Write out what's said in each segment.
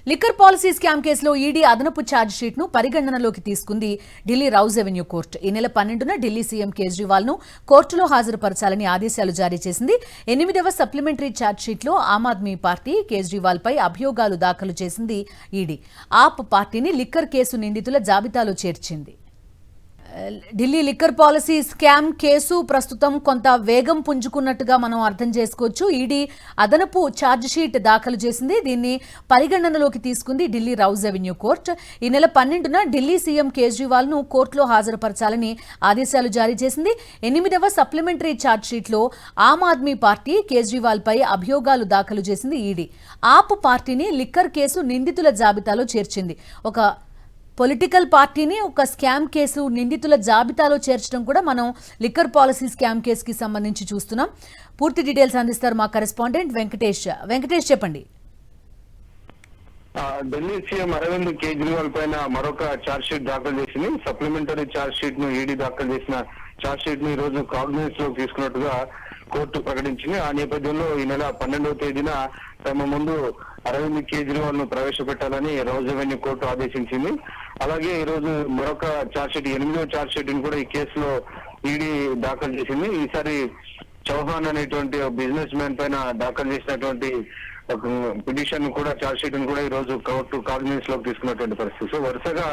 Liquor policy scam కేసులో ED అదనపు charge sheet ను పరిగణనలోకి తీసుకుంది ఢిల్లీ రౌజ్ ఎవెన్యూ కోర్టు. ఈ నెల 12న ఢిల్లీ సీఎం కేజ్రీవాల్ ను కోర్టులో హాజరుపరచాలని ఆదేశాలు జారీ చేసింది. 8వ సప్లిమెంటరీ ఛార్జ్ షీట్ లో ఆమ్ ఆద్మీ పార్టీ కేజ్రీవాల్ పై అభియోగాలు దాఖలు చేసింది ఈడీ. ఆప్ పార్టీని లిక్కర్ కేసు నిందితుల జాబితాలో చేర్చింది. Delhi liquor policy scam case ప్రస్తుతం కొంత వేగం పుంజుకున్నట్టుగా మనం అర్థం చేసుకోవచ్చు. ఈడీ అదనపు ఛార్జ్ షీట్ దాఖలు చేసింది. దీన్ని పరిగణనలోకి తీసుకుంది ఢిల్లీ రౌజ్ ఎవెన్యూ కోర్టు. ఈ నెల 12న ఢిల్లీ సీఎం కేజ్రీవాల్ ను కోర్టులో హాజరుపరచాలని ఆదేశాలు జారీ చేసింది. 8వ సప్లిమెంటరీ ఛార్జ్ షీట్ లో ఆమ్ ఆద్మీ పార్టీ కేజ్రీవాల్ పై అభియోగాలు దాఖలు చేసింది ఈడీ. ఆప్ పార్టీని లిక్కర్ కేసు నిందితుల జాబితాలో చేర్చింది. ఒక పొలిటికల్ పార్టీని ఒక స్కామ్ కేసు నిందితుల జాబితాలో చేర్చడం కూడా మనం లిక్కర్ పాలసీ స్కామ్ కేసుకి సంబంధించి చూస్తున్నాం. పూర్తి డీటెయిల్స్ అందిస్తారు మా కరెస్పాండెంట్ వెంకటేష్. చెప్పండి. ఢిల్లీ సీఎం అరవింద్ కేజ్రీవాల్ పైన మరొక ఛార్జ్ షీట్ దాఖలు చేసింది. సప్లిమెంటరీ ఛార్జ్ షీట్ ను ఈడీ దాఖలు చేసిన ఛార్జ్ షీట్ ను ఈ రోజు కాగ్నిజెన్స్ లోకి తీసుకున్నట్టుగా కోర్టు ప్రకటించింది. ఆ నేపథ్యంలో ఈ నెల 12వ తేదీన తమ ముందు అరవింద్ కేజ్రీవాల్ ను ప్రవేశపెట్టాలని రౌజ్ ఎవెన్యూ కోర్టు ఆదేశించింది. అలాగే ఈ రోజు మరొక ఛార్జ్ షీట్ 8వ ఛార్జ్ షీట్ ని కూడా ఈ కేసులో ఈడీ దాఖలు చేసింది. ఈసారి చౌహాన్ అనేటువంటి బిజినెస్ మ్యాన్ పైన దాఖలు చేసినటువంటి పిటిషన్ కూడా ఛార్జ్ షీట్ ను కూడా ఈ రోజు కోర్టు కాగ్నిజెన్స్ లోకి తీసుకున్నటువంటి పరిస్థితి. సో వరుసగా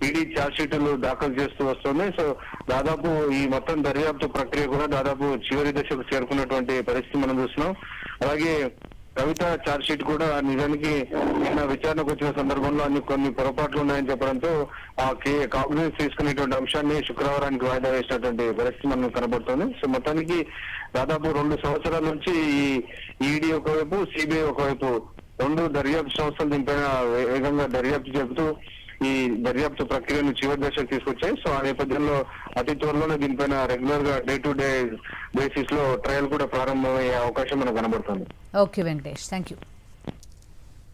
ఈడీ ఛార్జ్ షీట్లు దాఖలు చేస్తూ వస్తుంది. సో దాదాపు ఈ మొత్తం దర్యాప్తు ప్రక్రియ కూడా దాదాపు చివరి దశకు చేరుకున్నటువంటి పరిస్థితి మనం చూస్తున్నాం. అలాగే కవిత ఛార్జ్ షీట్ కూడా నిజానికి నిన్న విచారణకు వచ్చిన సందర్భంలో కొన్ని పొరపాట్లు ఉన్నాయని చెప్పడంతో ఆ కాగ్నిజెన్స్ తీసుకునేటువంటి అంశాన్ని శుక్రవారానికి వాయిదా వేసినటువంటి పరిస్థితి మనకు కనబడుతుంది. సో మొత్తానికి దాదాపు 2 సంవత్సరాల నుంచి ఈ ఈడీ ఒకవైపు, సిబిఐ ఒకవైపు 2 దర్యాప్తు సంస్థలు దీనిపైన వేగంగా దర్యాప్తు చెబుతూ ఈ దర్యాప్తు ప్రక్రియను చివరి దశకు తీసుకొచ్చాయి. సో ఆ నేపథ్యంలో అతి త్వరలోనే దీనిపైన రెగ్యులర్ గా డే టు డే బేసిస్ లో ట్రయల్ కూడా ప్రారంభమయ్యే అవకాశం మనకు కనబడుతుంది. Okay Venkatesh, thank you.